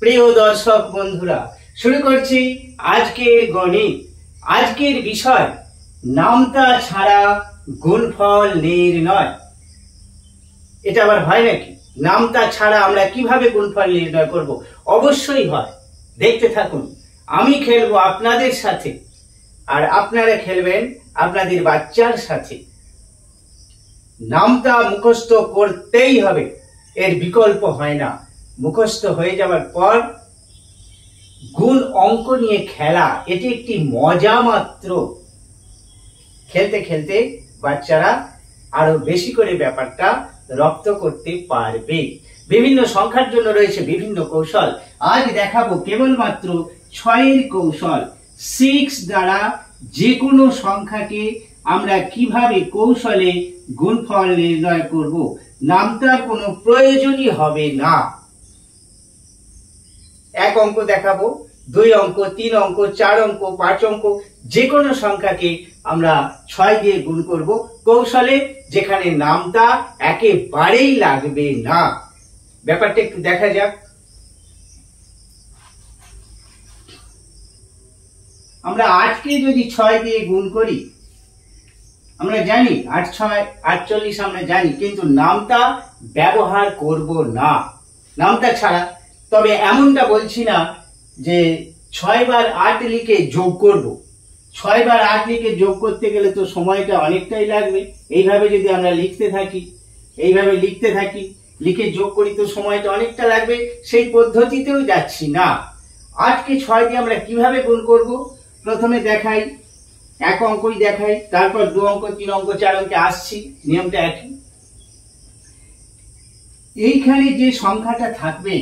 প্রিয় দর্শক বন্ধুরা, শুরু করছি আজকের গণিত। আজকের বিষয় নামতা ছাড়া গুণফল নির্ণয়। এটা আবার হয় নাকি? নামতা ছাড়া আমরা কিভাবে গুণফল নির্ণয় করব? অবশ্যই হয়। দেখতে থাকুন। আমি খেলবো আপনাদের সাথে আর আপনারা খেলবেন আপনাদের বাচ্চার সাথে। নামতা মুখস্থ করতেই হবে, এর বিকল্প হয় না। মুখস্থ হয়ে যাওয়ার পর গুণ অঙ্ক নিয়ে খেলা, এটি একটি মজা মাত্র। খেলতে খেলতে বাচ্চারা আরো বেশি করে ব্যাপারটা রপ্ত করতে পারবে। বিভিন্ন সংখ্যার জন্য রয়েছে বিভিন্ন কৌশল। আজ দেখাবো কেবলমাত্র 6-এর কৌশল। 6 দ্বারা যে কোনো সংখ্যাকে আমরা কিভাবে কৌশলে গুণফল নির্ণয় করব। নামতার কোনো প্রয়োজনই হবে না। 1 অঙ্ক দেখাবো, 2 অঙ্ক, 3 অঙ্ক, 4 অঙ্ক, 5 অঙ্ক, যে কোনো সংখ্যাকে আমরা 6 দিয়ে গুণ করব কৌশলে, যেখানে নামতা একেবারেই লাগবে না। ব্যাপারটা একটু দেখা যাক। আমরা 8কে যদি 6 দিয়ে গুণ করি, আমরা জানি 8 6 48 আমরা জানি, কিন্তু নামতা ব্যবহার করব না নামতা ছাড়া। তবে এমনটা বলছি না যে 6 বার 8 লিখে যোগ করব। 6 বার 8 লিখে যোগ করতে গেলে তো সময়টা অনেকটাই লাগবে। এইভাবে যদি আমরা লিখতে থাকি, লিখে যোগ করি তো সময়টা অনেকটা লাগবে। সেই পদ্ধতিতেও যাচ্ছি না। 8কে 6 দিয়ে আমরা কিভাবে গুণ করব প্রথমে দেখাই। 1 অঙ্কই দেখাই, তারপর 2 অঙ্ক, 3 অঙ্ক, 4 অঙ্কে আসছি। নিয়মটা একই। এইখানে যে সংখ্যাটা থাকবে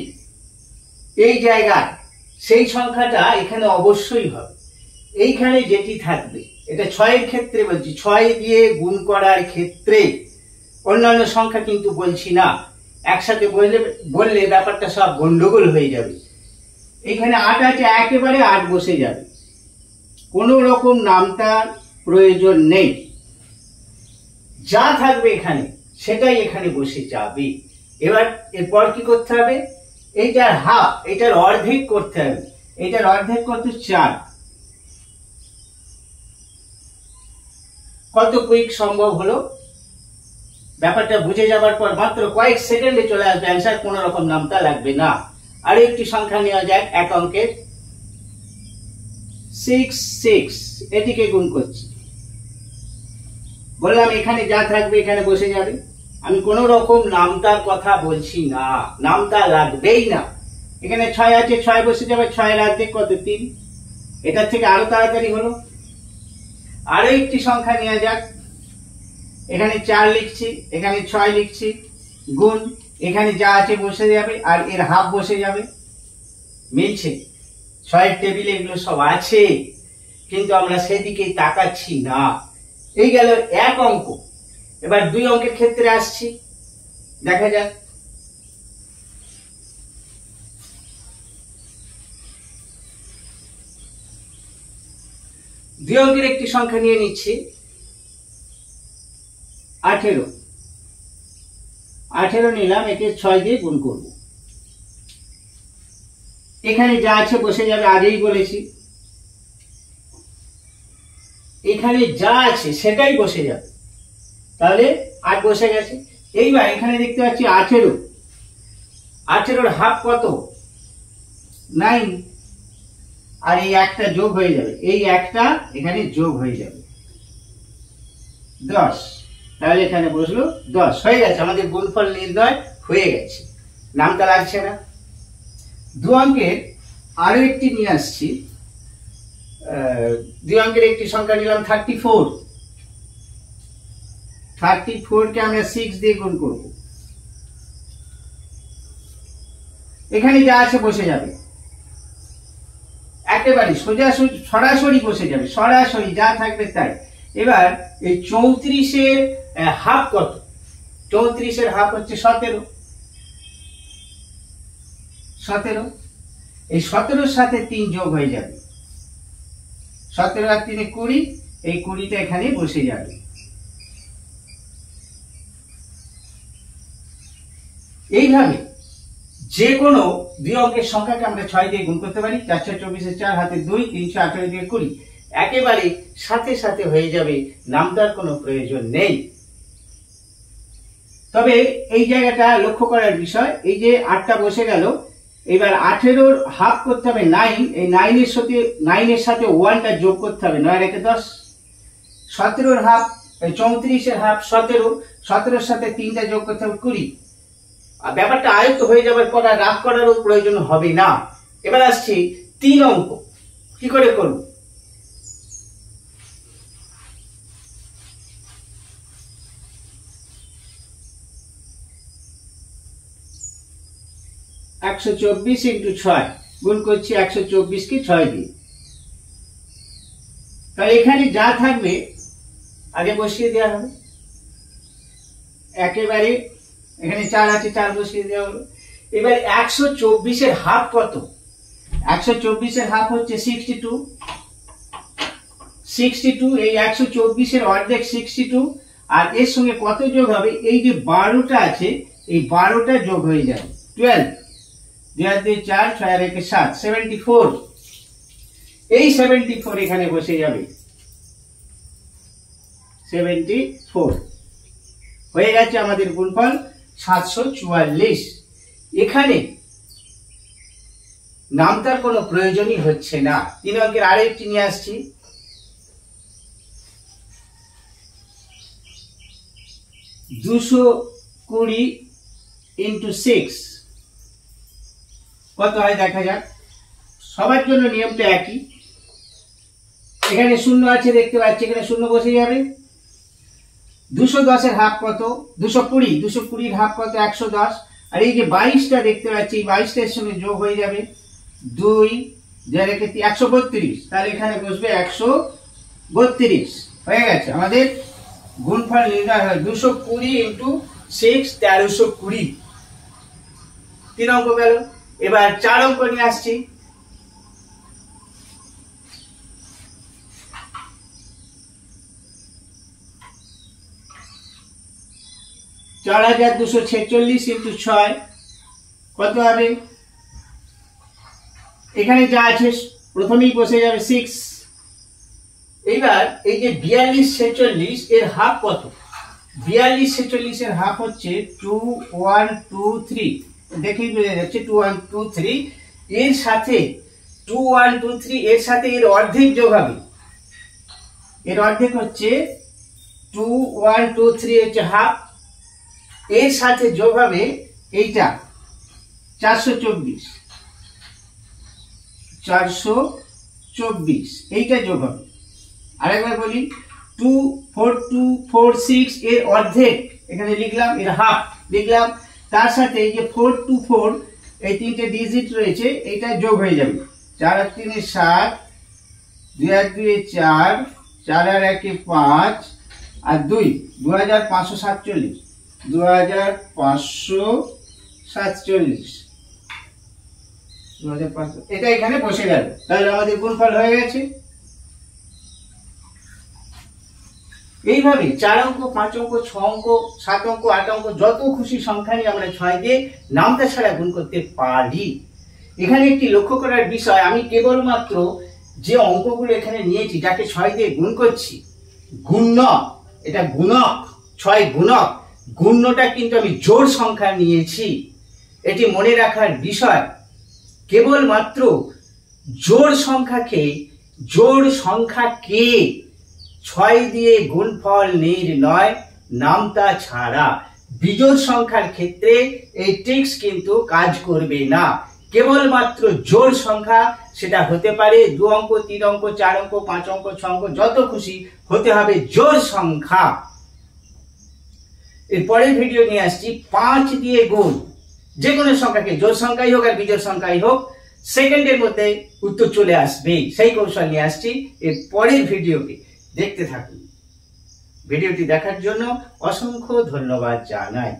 এই জায়গায়, সেই সংখ্যাটা এখানে অবশ্যই হবে। এইখানে যেটি থাকবে, এটা 6-এর ক্ষেত্রে বলছি, 6 দিয়ে গুণ করার ক্ষেত্রে। অন্যান্য সংখ্যা কিন্তু বলছি না। একসাথে বললে ব্যাপারটা সব গন্ডগোল হয়ে যাবে। এখানে 8 আছে, একেবারে 8 বসে যাবে। কোন রকম নামতার প্রয়োজন নেই। যা থাকবে এখানে সেটাই এখানে বসে যাবে। এবার এরপর কি করতে হবে? এইটার হাফ, এটার অর্ধেক করতে হবে। এটার অর্ধেক কত? 4। কত কুইক সম্ভব হলো? ব্যাপারটা বুঝে যাবার পর মাত্র কয়েক সেকেন্ডে চলে আসবে অ্যান্সার। কোন রকম নামতা লাগবে না। আর একটি সংখ্যা নেওয়া যাক 1 অঙ্কের। 6 এটিকে গুণ করছি। বললাম এখানে যা থাকবে এখানে বসে যাবে। আমি কোন রকম নামতার কথা বলছি না, নামতা লাগবেই না। এখানে 6 আছে, 6 বসে যাবে। 6-এর অর্ধেক কত? 3। এটার থেকে আরো তাড়াতাড়ি হলো। আরো একটি সংখ্যা নেওয়া যাক। এখানে 4 লিখছি, এখানে 6 লিখছি, গুণ। এখানে যা আছে বসে যাবে আর এর হাফ বসে যাবে। মিলছে? 6-এর টেবিলে এগুলো সব আছে, কিন্তু আমরা সেদিকে তাকাচ্ছি না। এই গেল 1 অঙ্ক। এবার 2 অঙ্কের ক্ষেত্রে আসছি, দেখা যাক। দুই অঙ্কের একটি সংখ্যা নিয়ে নিচ্ছি, 18 নিলাম। একে 6 দিয়ে গুণ করব। এখানে যা আছে বসে যাবে, আগেই বলেছি। এখানে যা আছে সেটাই বসে যাবে, তাহলে 8 বসে গেছে। এইবার এখানে দেখতে পাচ্ছি 18-র হাফ কত? 9। আর এই একটা যোগ হয়ে যাবে, এই একটা এখানে যোগ হয়ে যাবে 10। তাহলে এখানে বসলো 10। হয়ে গেছে, আমাদের গুণফল নির্ণয় হয়ে গেছে। নামটা লাগছে না। 2 অঙ্কের আরো একটি নিয়ে আসছি। 2 অঙ্কের একটি সংখ্যা নিলাম 34কে আমরা 6 দিয়ে গুণ করব। এখানে যা আছে বসে যাবে, একেবারে সরাসরি বসে যাবে, সরাসরি যা থাকবে তাই। এবার এই 34-এর হাফ কত? 34-এর হাফ হচ্ছে 17। এই 17-র সাথে 3 যোগ হয়ে যাবে। 17 আর 3 20। এই 20টা এখানে বসে যাবে। এইভাবে যে কোনো দুই অঙ্কের সংখ্যাকে আমরা 6 দিয়ে গুণ করতে পারি। 4 6 24 4 হাতে 2, 318 দিয়ে 20, একেবারে সাথে সাথে হয়ে যাবে, নামটার কোনো প্রয়োজন নেই। তবে এই জায়গাটা লক্ষ্য করার বিষয়, এই যে 8টা বসে গেল, এবার 18 হাফ করতে হবে 9, এই 9 এর সাথে 1টা যোগ করতে হবে, 9 রেখে 10, 17 হাফ, 34 হাফ 17, 17 সাথে 3টা যোগ করতে হবে 20। আর ব্যাপারটা আয়ত্ত হয়ে যাবার পর আর রাগ করারও প্রয়োজন হবে না। এবার আসছি 3 অঙ্ক কি করে করব। একশো 24 ইন্টু 6 গুণ করছি 124 কে 6 দিয়ে। তাহলে এখানে যা থাকবে আগে বসিয়ে দেওয়া হবে, একেবারে এখানে 4 আছে, 4 বসিয়ে দেওয়া হলো। এবার 124 এর হাফ কত? 124 এর হাফ হচ্ছে 62, 62, এই 124 এর অর্ধেক 62, আর এর সঙ্গে কত যোগ হবে? এই যে 12টা আছে, এই 12টা যোগ হয়ে যাবে 12, 2 আর 2 4, 6 আর 1 7, 74। এই 74 এখানে বসে যাবে, 74 হয়ে গেছে আমাদের গুণফল 744। এখানে নামটার কোনো প্রয়োজনই হচ্ছে না। 3 অঙ্কের আরেকটি নিয়ে আসছি। দুশো 20 ইন্টু 6 কত হয় দেখা যাক। সবার জন্য নিয়মটা একই, এখানে শূন্য আছে দেখতে পাচ্ছি, এখানে শূন্য বসে যাবে। 210 এর হাফ কত? 220, 220 এর হাফ কত? 110, আর এই যে 22টা দেখতে পাচ্ছি, 22টার সঙ্গে যোগ হয়ে যাবে 2, যা রেখে 132, তাহলে এখানে বসবে 132। হয়ে গেছে আমাদের গুণফল নির্ণয় হয় 220 ইন্টু 6, 1320। 3 অঙ্ক গেল। এবার 4 অঙ্ক নিয়ে আসছি। চার 4246 ইন্টু 6 কত হবে? এখানে যা আছে প্রথমেই বসে যাবে 6। এইবার এই যে 42 46 এর হাফ কত? 42 46 এর হাফ হচ্ছে 2 1 2 3, দেখেই বোঝা যাচ্ছে 2 1 2 3, এর সাথে 2 1 2 3 এর সাথে এর অর্ধেক যোগ হবে। এর অর্ধেক হচ্ছে 2 1 2 3 হচ্ছে হাফ, এর সাথে যোগ হবে এইটা 424, 424 এইটা যোগ হবে। আরেকবার বলি, 2 4 2 4 6 এর অর্ধেক এখানে লিখলাম, এর হাফ লিখলাম, তার সাথে এই যে 4 2 4 এই তিনটে ডিজিট রয়েছে, এটা যোগ হয়ে যাবে। 4 আর 3 7, 2 আর 2 4, 4 আর 1 5, আর 2 2547, 2547, 2500, এটা এখানে বসে গেল। তাহলে আমাদের গুণফল হয়ে গেছে। এইভাবে 4 অঙ্ক 5 অঙ্ক 6 অঙ্ক 7 অঙ্ক 8 অঙ্ক যত খুশি সংখ্যা নিয়ে আমরা 6 দিয়ে নামতা ছাড়া গুণ করতে পারি। এখানে একটি লক্ষ্য করার বিষয়, আমি কেবলমাত্র যে অঙ্কগুলো এখানে নিয়েছি, যাকে 6 দিয়ে গুণ করছি, গুণক, এটা গুণক, 6 গুণক, গুণ্যটা কিন্তু আমি জোড় সংখ্যা নিয়েছি। এটি মনে রাখার বিষয়, কেবলমাত্র জোড় সংখ্যাকে 6 দিয়ে গুণফল নির্ণয়, নামতা ছাড়া। বিজোড় সংখ্যার ক্ষেত্রে এই ট্রিক্স কিন্তু কাজ করবে না। কেবলমাত্র জোড় সংখ্যা, সেটা হতে পারে 2 অঙ্ক 3 অঙ্ক 4 অঙ্ক 5 অঙ্ক 6 অঙ্ক, যত খুশি হতে হবে জোড় সংখ্যা। এরপরের ভিডিও নিয়ে আসছি 5 দিয়ে গুণ, যে কোনো সংখ্যাকে, জোড় সংখ্যাই হোক আর বিজোড় সংখ্যাই হোক, সেকেন্ডের মধ্যে উত্তর চলে আসবে, সেই কৌশল নিয়ে আসছি। এর পরের ভিডিওকে দেখতে থাকুন। ভিডিওটি দেখার জন্য অসংখ্য ধন্যবাদ জানাই।